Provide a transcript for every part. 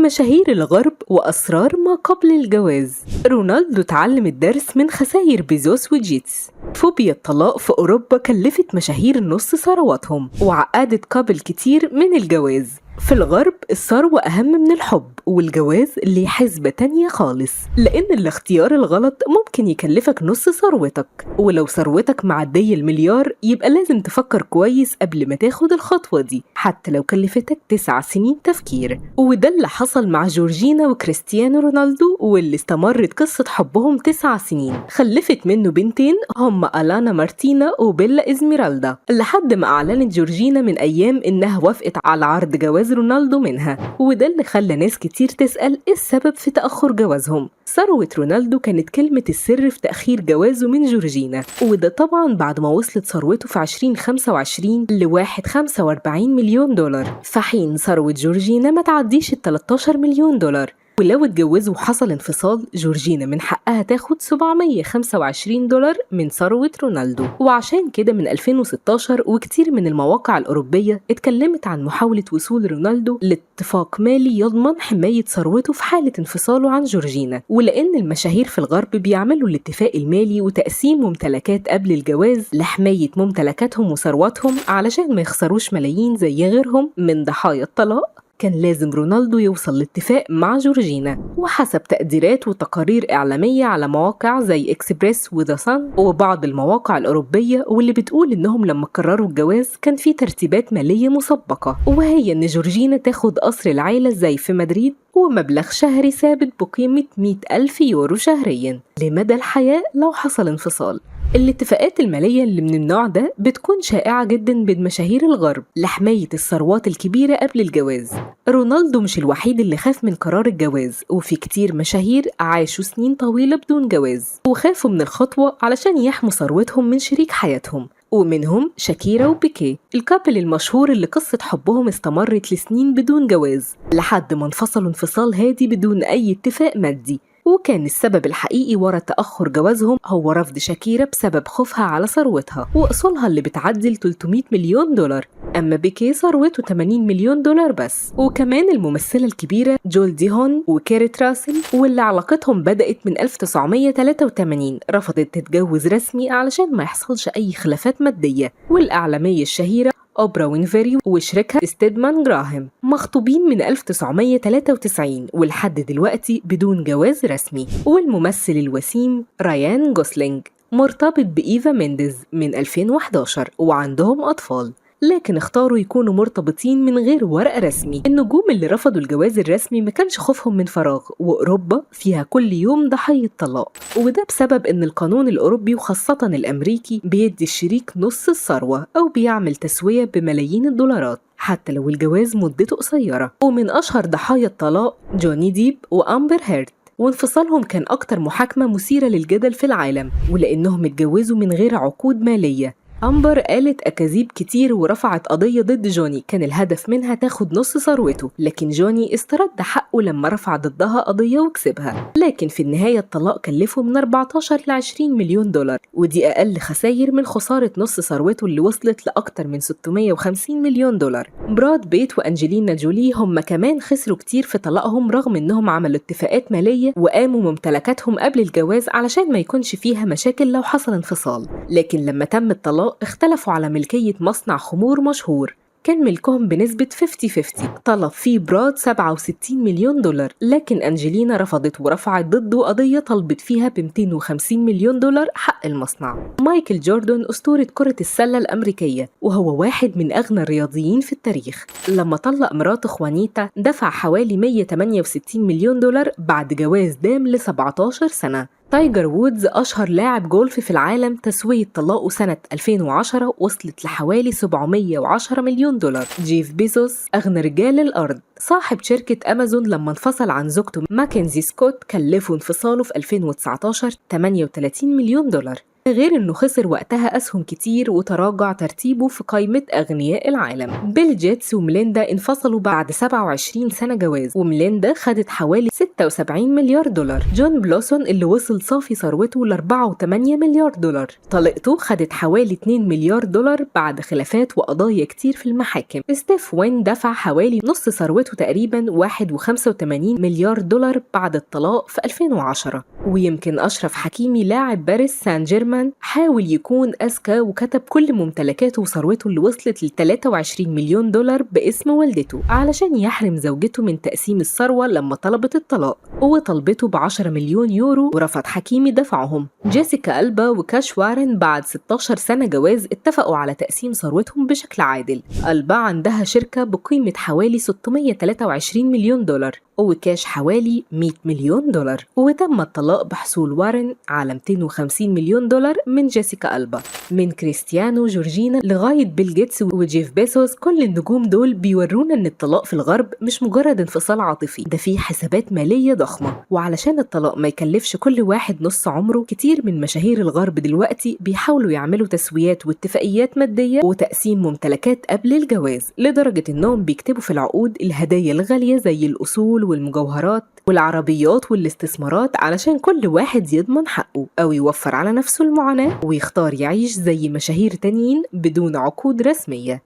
مشاهير الغرب وأسرار ما قبل الجواز. رونالدو اتعلم الدرس من خسائر بيزوس وجيتس. فوبيا الطلاق في أوروبا كلفت مشاهير نص ثرواتهم وعقدت قبل كتير من الجواز. في الغرب الثروة أهم من الحب، والجواز ليه حسبة تانية خالص، لأن الاختيار الغلط ممكن يكلفك نص ثروتك، ولو ثروتك معدية المليار يبقى لازم تفكر كويس قبل ما تاخد الخطوة دي، حتى لو كلفتك 9 سنين تفكير. وده اللي حصل مع جورجينا وكريستيانو رونالدو، واللي استمرت قصة حبهم 9 سنين. خلفت منه بنتين هما ألانا مارتينا وبيلا إزميرالدا، لحد ما أعلنت جورجينا من أيام إنها وافقت على عرض جواز رونالدو منها، وده اللي خلى ناس كتير تسأل إيه السبب في تأخر جوازهم. ثروة رونالدو كانت كلمة السر في تأخير جوازه من جورجينا، وده طبعا بعد ما وصلت ثروته في 2025 لواحد 45 مليون دولار، في حين ثروة جورجينا ما تعديش ال 13 مليون دولار. ولو اتجوزوا وحصل انفصال، جورجينا من حقها تاخد 725 دولار من ثروة رونالدو. وعشان كده من 2016 وكتير من المواقع الأوروبية اتكلمت عن محاولة وصول رونالدو لاتفاق مالي يضمن حماية ثروته في حالة انفصاله عن جورجينا. ولأن المشاهير في الغرب بيعملوا الاتفاق المالي وتقسيم ممتلكات قبل الجواز لحماية ممتلكاتهم وثرواتهم علشان ما يخسروش ملايين زي غيرهم من ضحايا الطلاق، كان لازم رونالدو يوصل لاتفاق مع جورجينا. وحسب تقديرات وتقارير إعلامية على مواقع زي إكسبريس وذا صن وبعض المواقع الأوروبية، واللي بتقول إنهم لما قرروا الجواز كان في ترتيبات مالية مسبقة، وهي إن جورجينا تاخد قصر العائلة زي في مدريد ومبلغ شهري ثابت بقيمة 100,000 يورو شهرياً لمدى الحياة لو حصل انفصال. الاتفاقات المالية اللي من النوع ده بتكون شائعة جدا بين مشاهير الغرب لحماية الثروات الكبيرة قبل الجواز. رونالدو مش الوحيد اللي خاف من قرار الجواز، وفي كتير مشاهير عاشوا سنين طويلة بدون جواز وخافوا من الخطوة علشان يحموا ثروتهم من شريك حياتهم، ومنهم شاكيرا وبيكيه، الكابل المشهور اللي قصة حبهم استمرت لسنين بدون جواز لحد ما انفصلوا انفصال هادي بدون أي اتفاق مادي. وكان السبب الحقيقي ورا تأخر جوازهم هو رفض شاكيرا بسبب خوفها على ثروتها وأصولها اللي بتعدي 300 مليون دولار، أما بيكيه ثروته 80 مليون دولار بس. وكمان الممثلة الكبيرة جولدي هون وكيرت راسل، واللي علاقتهم بدأت من 1983، رفضت تتجوز رسمي علشان ما يحصلش أي خلافات مادية. والإعلامية الشهيرة أوبرا وينفري وشريكها ستيدمان جراهام مخطوبين من 1993 ولحد دلوقتي بدون جواز رسمي. والممثل الوسيم رايان جوسلينج مرتبط بإيفا مينديز من 2011 وعندهم أطفال، لكن اختاروا يكونوا مرتبطين من غير ورق رسمي. النجوم اللي رفضوا الجواز الرسمي ما كانش خوفهم من فراغ، وأوروبا فيها كل يوم ضحية طلاق، وده بسبب ان القانون الأوروبي وخاصة الأمريكي بيدي الشريك نص الثروة أو بيعمل تسوية بملايين الدولارات حتى لو الجواز مدته قصيرة. ومن أشهر ضحايا الطلاق جوني ديب وأمبر هيرد، وانفصالهم كان أكتر محاكمة مثيرة للجدل في العالم، ولأنهم اتجوزوا من غير عقود مالية. أمبر قالت أكاذيب كتير ورفعت قضية ضد جوني كان الهدف منها تاخد نص ثروته، لكن جوني استرد حقه لما رفع ضدها قضية وكسبها. لكن في النهاية الطلاق كلفه من 14 ل 20 مليون دولار، ودي أقل خسائر من خسارة نص ثروته اللي وصلت لأكتر من 650 مليون دولار. براد بيت وأنجلينا جولي هم كمان خسروا كتير في طلاقهم رغم إنهم عملوا اتفاقات مالية وقاموا ممتلكاتهم قبل الجواز علشان ما يكونش فيها مشاكل لو حصل انفصال. لكن لما تم الطلاق اختلفوا على ملكية مصنع خمور مشهور كان ملكهم بنسبة 50-50، طلب فيه براد 67 مليون دولار، لكن أنجلينا رفضت ورفعت ضده قضية طلبت فيها ب 250 مليون دولار حق المصنع. مايكل جوردن أسطورة كرة السلة الأمريكية وهو واحد من أغنى الرياضيين في التاريخ، لما طلق مراته خوانيتا دفع حوالي 168 مليون دولار بعد جواز دام ل 17 سنة. تايجر وودز أشهر لاعب جولف في العالم تسوية طلاقه سنة 2010 وصلت لحوالي 710 مليون دولار. جيف بيزوس أغنى رجال الأرض صاحب شركة أمازون لما انفصل عن زوجته ماكنزي سكوت كلفه انفصاله في 2019 38 مليون دولار. غير إنه خسر وقتها أسهم كتير وتراجع ترتيبه في قائمة أغنياء العالم. بيل جيتس وميليندا انفصلوا بعد 27 سنة جواز، وميليندا خدت حوالي 76 مليار دولار. جون بلوسون اللي وصل صافي ثروته ل 4.8 مليار دولار، طليقته خدت حوالي 2 مليار دولار بعد خلافات وقضايا كتير في المحاكم. ستيف وين دفع حوالي نص ثروته تقريبا 1.85 مليار دولار بعد الطلاق في 2010. ويمكن أشرف حكيمي لاعب باريس سان جيرمان حاول يكون أذكى وكتب كل ممتلكاته وثروته اللي وصلت ل 23 مليون دولار باسم والدته علشان يحرم زوجته من تقسيم الثروة لما طلبت الطلاق، وطلبته ب10 مليون يورو ورفض حكيمي دفعهم. جيسيكا ألبا وكاش وارن بعد 16 سنة جواز اتفقوا على تقسيم ثروتهم بشكل عادل. ألبا عندها شركة بقيمة حوالي 623 مليون دولار، وكاش حوالي 100 مليون دولار، وتم الطلاق بحصول وارن على 250 مليون دولار من جيسيكا ألبا. من كريستيانو جورجينا لغاية بيل جيتس وجيف بيسوس، كل النجوم دول بيورونا ان الطلاق في الغرب مش مجرد انفصال عاطفي، ده فيه حسابات مالية ضخمة. وعلشان الطلاق ما يكلفش كل واحد نص عمره، كتير من مشاهير الغرب دلوقتي بيحاولوا يعملوا تسويات واتفاقيات مادية وتقسيم ممتلكات قبل الجواز، لدرجة انهم بيكتبوا في العقود الهدايا الغالية زي الأصول والمجوهرات والعربيات والاستثمارات علشان كل واحد يضمن حقه أو يوفر على نفسه المعاناة ويختار يعيش زي مشاهير تانيين بدون عقود رسمية.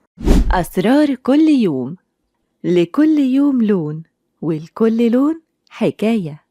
أسرار كل يوم، لكل يوم لون، ولكل لون حكاية.